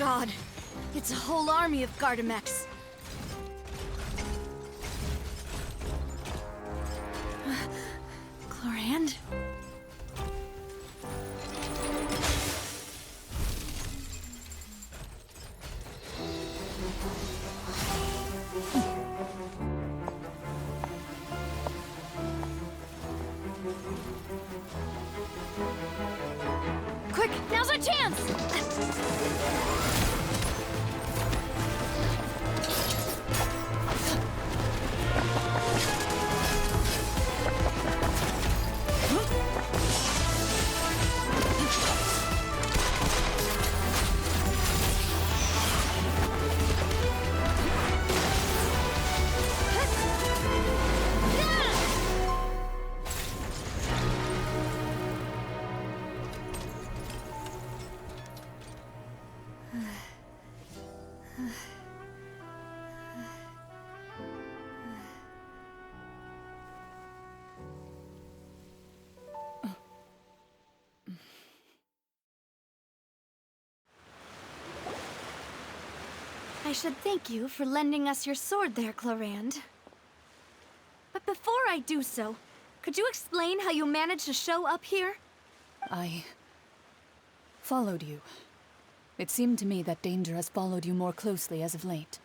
god! It's a whole army of Gardamex. Chlorand? Quick, now's our chance! I should thank you for lending us your sword there, Chlorand. But before I do so, could you explain how you managed to show up here? I followed you. It seemed to me that danger has followed you more closely as of late.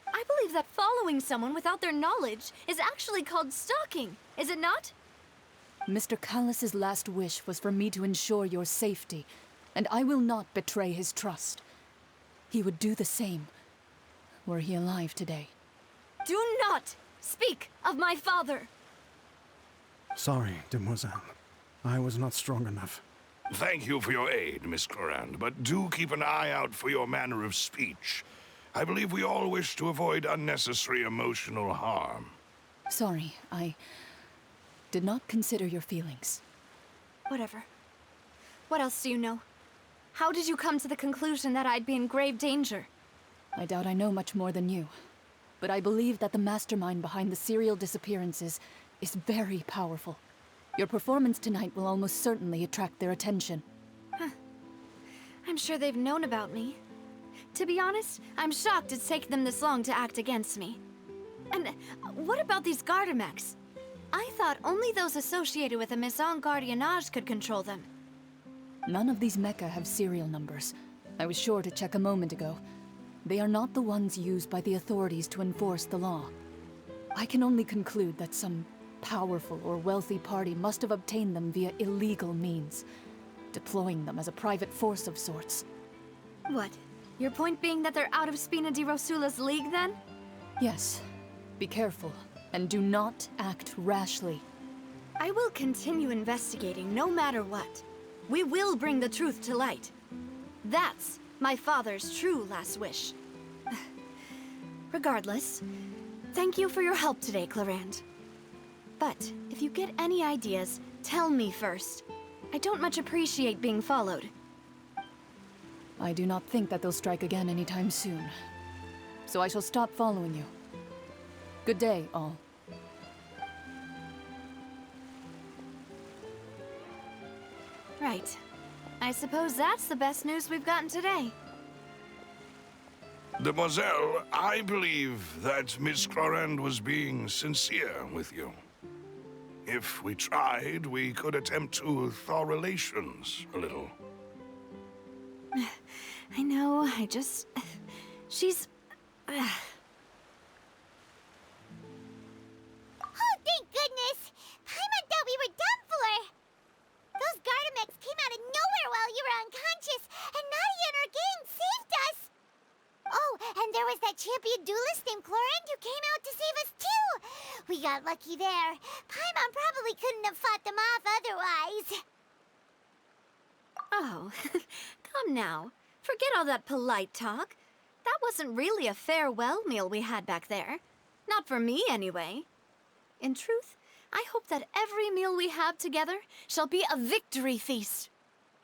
I believe that following someone without their knowledge is actually called stalking, is it not? Mr. Callus's last wish was for me to ensure your safety, and I will not betray his trust. He would do the same, were he alive today. Do not speak of my father! Sorry, demoiselle. I was not strong enough. Thank you for your aid, Miss Clorand, but do keep an eye out for your manner of speech. I believe we all wish to avoid unnecessary emotional harm. Sorry, I did not consider your feelings. Whatever. What else do you know? How did you come to the conclusion that I'd be in grave danger? I doubt I know much more than you, but I believe that the mastermind behind the serial disappearances is very powerful. Your performance tonight will almost certainly attract their attention. Huh. I'm sure they've known about me. To be honest, I'm shocked it's taken them this long to act against me. And what about these Gardamex? I thought only those associated with a Maison Gardiennage could control them. None of these mecha have serial numbers. I was sure to check a moment ago. They are not the ones used by the authorities to enforce the law. I can only conclude that some powerful or wealthy party must have obtained them via illegal means, deploying them as a private force of sorts. What? Your point being that they're out of Spina di Rosula's league, then? Yes. Be careful, and do not act rashly. I will continue investigating no matter what. We will bring the truth to light. That's my father's true last wish. Regardless, thank you for your help today, Clorand. But if you get any ideas, tell me first. I don't much appreciate being followed. I do not think that they'll strike again anytime soon. So I shall stop following you. Good day, all. Right. I suppose that's the best news we've gotten today. Demoiselle, I believe that Miss Clorand was being sincere with you. If we tried, we could attempt to thaw relations a little. I know, she's... Oh, thank goodness! Paimon thought we were done for! Those Gardamex came out of nowhere while you were unconscious, and Nadia and her gang saved us! Oh, and there was that champion duelist named Clorand who came out to save us too! We got lucky there. Paimon probably couldn't have fought them off otherwise. Oh, come now. Forget all that polite talk. That wasn't really a farewell meal we had back there. Not for me, anyway. In truth, I hope that every meal we have together shall be a victory feast.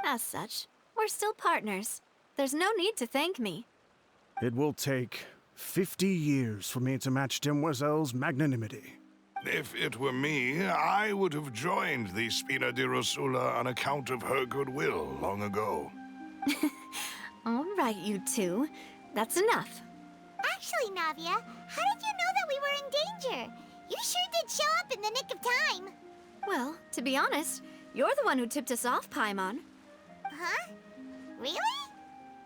As such, we're still partners. There's no need to thank me. It will take 50 years for me to match Demoiselle's magnanimity. If it were me, I would have joined the Spina di Rosula on account of her goodwill long ago. All right, you two. That's enough. Actually, Navia, how did you know that we were in danger? You sure did show up in the nick of time. Well, to be honest, you're the one who tipped us off, Paimon. Huh? Really?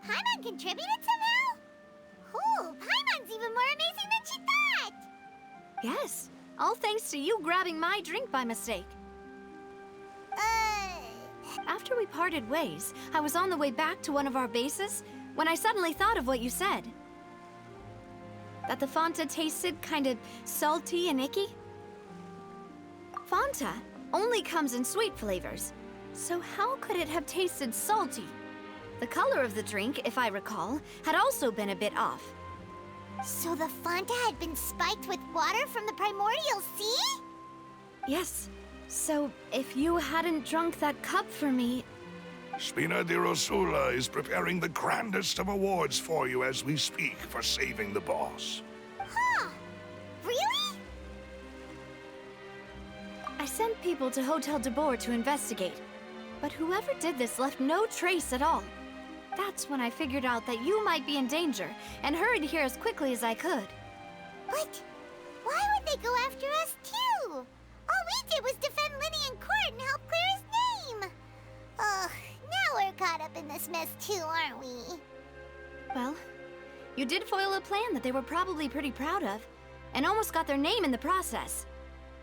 Paimon contributed somehow? Ooh, Paimon's even more amazing than she thought! Yes, all thanks to you grabbing my drink by mistake. After we parted ways, I was on the way back to one of our bases when I suddenly thought of what you said. That the Fanta tasted kind of salty and icky. Fanta only comes in sweet flavors, so how could it have tasted salty? The color of the drink, if I recall, had also been a bit off. So the Fanta had been spiked with water from the primordial sea? Yes. So, if you hadn't drunk that cup for me... Spina di Rosula is preparing the grandest of awards for you as we speak for saving the boss. Huh. Really? I sent people to Hotel de Boer to investigate, but whoever did this left no trace at all. That's when I figured out that you might be in danger, and hurried here as quickly as I could. But why would they go after us too? All we did was defend Linny in court and help clear his name. Ugh, now we're caught up in this mess too, aren't we? Well, you did foil a plan that they were probably pretty proud of, and almost got their name in the process.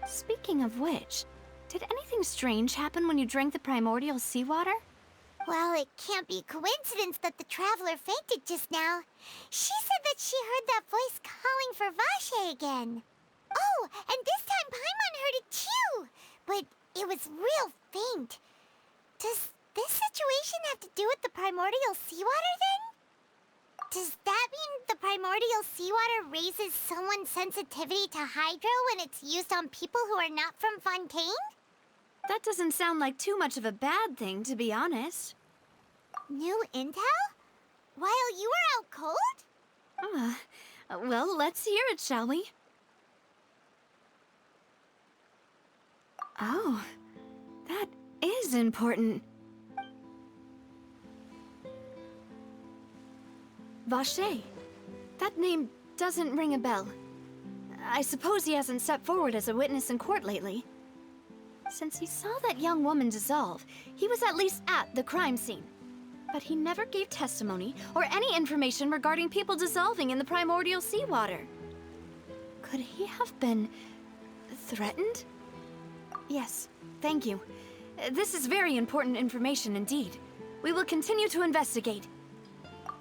Speaking of which, did anything strange happen when you drank the primordial seawater? Well, it can't be coincidence that the traveler fainted just now. She said that she heard that voice calling for Vache again. Oh, and this time Paimon heard it too, but it was real faint. Does this situation have to do with the primordial seawater then? Does that mean the primordial seawater raises someone's sensitivity to hydro when it's used on people who are not from Fontaine? That doesn't sound like too much of a bad thing, to be honest. New intel? While you were out cold? Well, let's hear it, shall we? Oh, that is important. Vache. That name doesn't ring a bell. I suppose he hasn't stepped forward as a witness in court lately. Since he saw that young woman dissolve, he was at least at the crime scene. But he never gave testimony or any information regarding people dissolving in the primordial seawater. Could he have been threatened? Yes, thank you. This is very important information indeed. We will continue to investigate.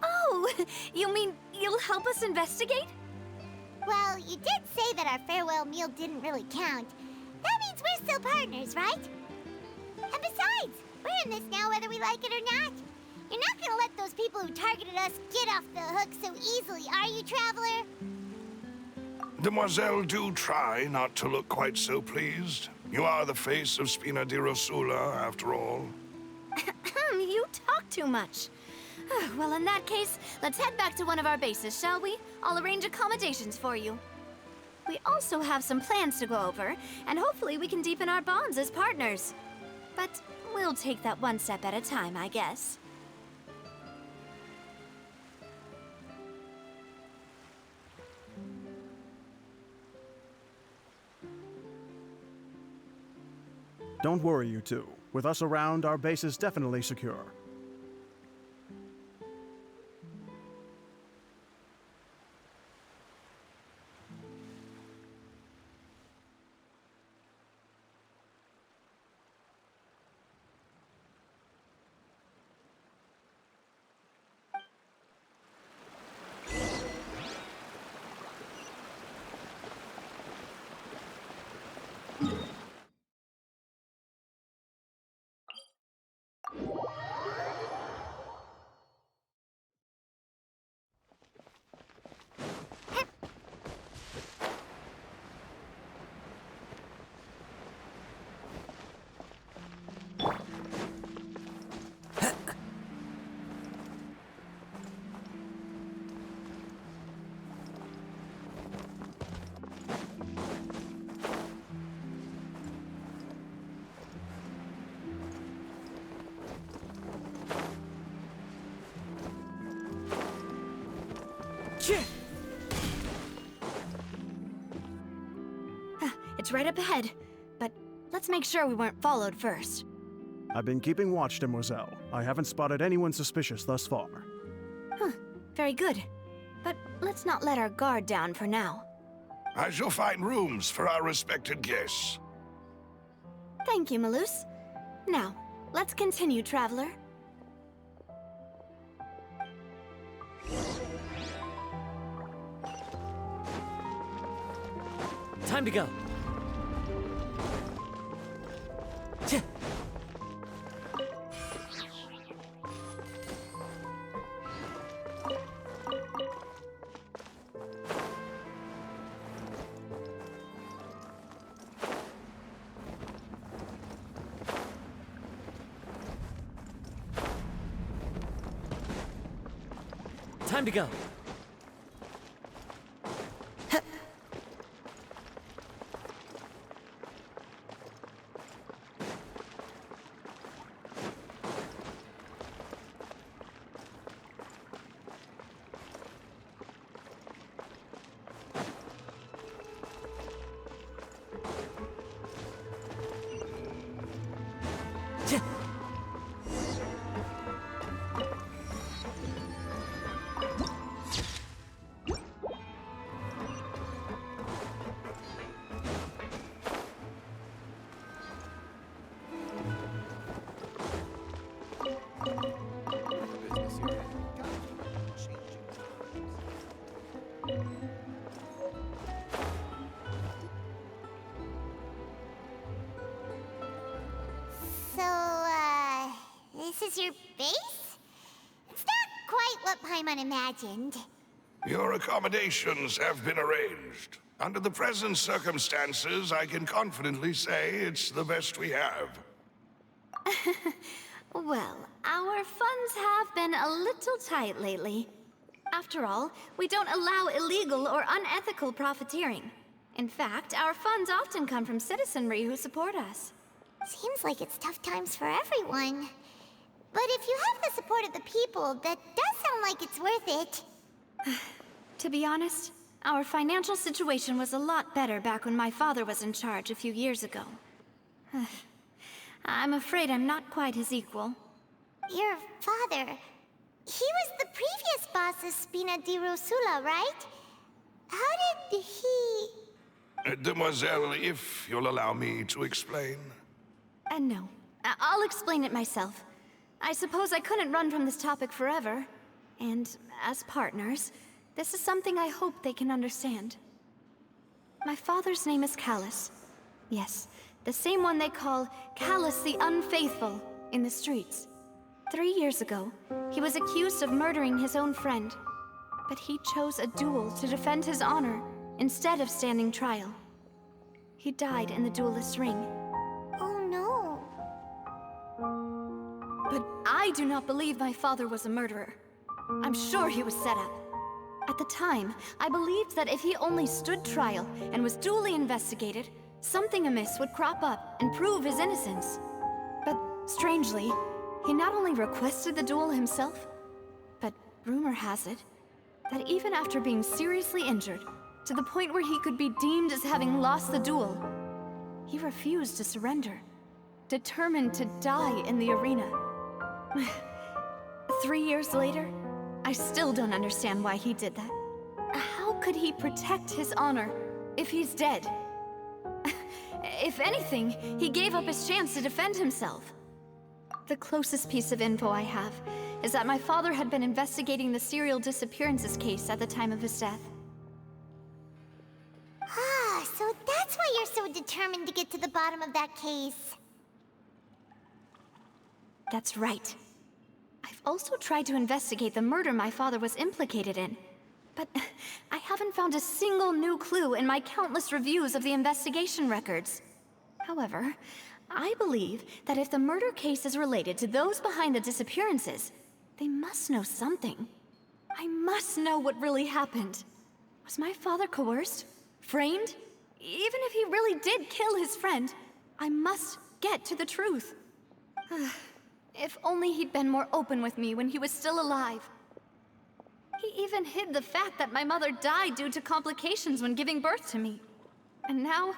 Oh, you mean you'll help us investigate? Well, you did say that our farewell meal didn't really count. That means we're still partners, right? And besides, we're in this now whether we like it or not. You're not gonna let those people who targeted us get off the hook so easily, are you, Traveler? Demoiselle, do try not to look quite so pleased. You are the face of Spina di Rosula, after all. You talk too much. Well, in that case, let's head back to one of our bases, shall we? I'll arrange accommodations for you. We also have some plans to go over, and hopefully we can deepen our bonds as partners. But we'll take that one step at a time, I guess. Don't worry, you two. With us around, our base is definitely secure. It's right up ahead, but let's make sure we weren't followed first. I've been keeping watch, Demoiselle. I haven't spotted anyone suspicious thus far. Very good. But let's not let our guard down for now. I shall find rooms for our respected guests. Thank you, Malus. Now, let's continue, traveler. Time to go. Time to go. This is your base? It's not quite what Paimon imagined. Your accommodations have been arranged. Under the present circumstances, I can confidently say it's the best we have. Well, our funds have been a little tight lately. After all, we don't allow illegal or unethical profiteering. In fact, our funds often come from citizenry who support us. Seems like it's tough times for everyone. But if you have the support of the people, that does sound like it's worth it. To be honest, our financial situation was a lot better back when my father was in charge a few years ago. I'm afraid I'm not quite his equal. Your father... he was the previous boss of Spina di Rosula, right? How did he... Demoiselle, if you'll allow me to explain. No. I'll explain it myself. I suppose I couldn't run from this topic forever. And as partners, this is something I hope they can understand. My father's name is Callus. Yes, the same one they call Callus the Unfaithful in the streets. 3 years ago, he was accused of murdering his own friend. But he chose a duel to defend his honor instead of standing trial. He died in the duelist's ring. Oh no. But I do not believe my father was a murderer. I'm sure he was set up. At the time, I believed that if he only stood trial and was duly investigated, something amiss would crop up and prove his innocence. But strangely, he not only requested the duel himself, but rumor has it that even after being seriously injured, to the point where he could be deemed as having lost the duel, he refused to surrender, determined to die in the arena. 3 years later, I still don't understand why he did that. How could he protect his honor if he's dead? If anything, he gave up his chance to defend himself. The closest piece of info I have is that my father had been investigating the serial disappearances case at the time of his death. Ah, so that's why you're so determined to get to the bottom of that case. That's right. I've also tried to investigate the murder my father was implicated in, but I haven't found a single new clue in my countless reviews of the investigation records. However, I believe that if the murder case is related to those behind the disappearances, they must know something. I must know what really happened. Was my father coerced? Framed? Even if he really did kill his friend, I must get to the truth. If only he'd been more open with me when he was still alive. He even hid the fact that my mother died due to complications when giving birth to me. And now,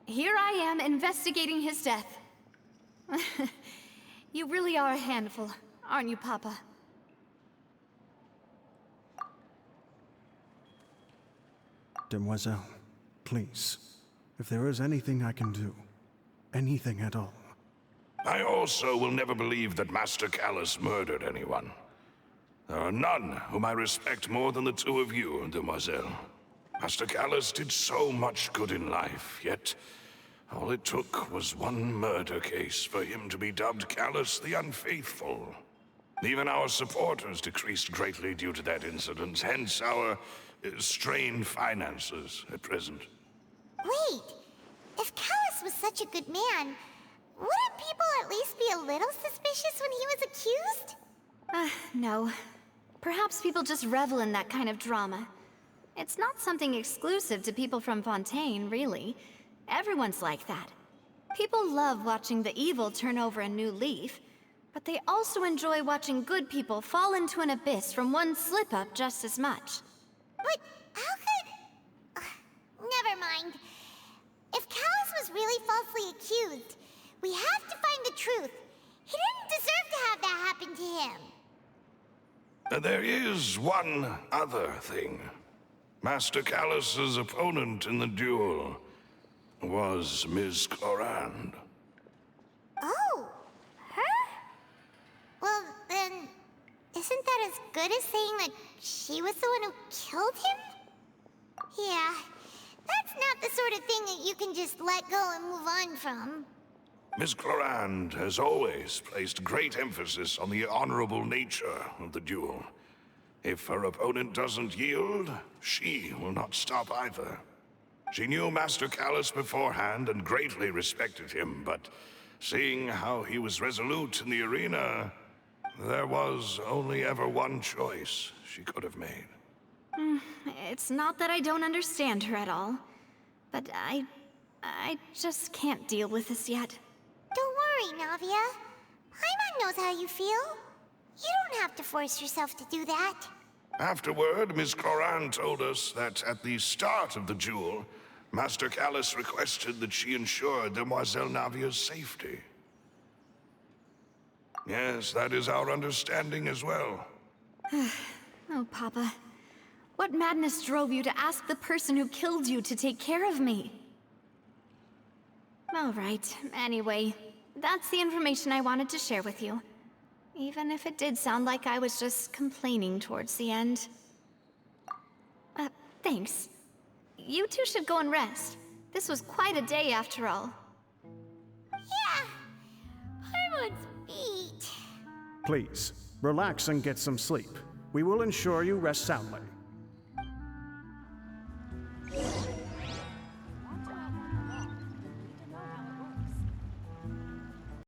here I am investigating his death. You really are a handful, aren't you, Papa? Demoiselle, please, if there is anything I can do, anything at all. I also will never believe that Master Callus murdered anyone. There are none whom I respect more than the two of you, Demoiselle. Master Callus did so much good in life, yet all it took was one murder case for him to be dubbed Callus the Unfaithful. Even our supporters decreased greatly due to that incident, hence our strained finances at present. Wait, if Callus was such a good man, wouldn't people at least be a little suspicious when he was accused? No. Perhaps people just revel in that kind of drama. It's not something exclusive to people from Fontaine, really. Everyone's like that. People love watching the evil turn over a new leaf, but they also enjoy watching good people fall into an abyss from one slip-up just as much. But how could... never mind. If Callus was really falsely accused, we have to find the truth. He didn't deserve to have that happen to him. There is one other thing. Master Callus's opponent in the duel was Ms. Clorand. Oh, her? Well, then, isn't that as good as saying that she was the one who killed him? Yeah, that's not the sort of thing that you can just let go and move on from. Ms. Clorand has always placed great emphasis on the honorable nature of the duel. If her opponent doesn't yield, she will not stop either. She knew Master Callus beforehand and greatly respected him, but seeing how he was resolute in the arena, there was only ever one choice she could have made. It's not that I don't understand her at all, but I just can't deal with this yet. Don't worry, Navia. Paimon knows how you feel. You don't have to force yourself to do that. Afterward, Ms. Clorand told us that at the start of the duel, Master Callus requested that she ensure Demoiselle Navia's safety. Yes, that is our understanding as well. Oh, Papa. What madness drove you to ask the person who killed you to take care of me? All right, anyway, that's the information I wanted to share with you. Even if it did sound like I was just complaining towards the end. Thanks. You two should go and rest. This was quite a day after all. Yeah, Paimon's beat. Please, relax and get some sleep. We will ensure you rest soundly.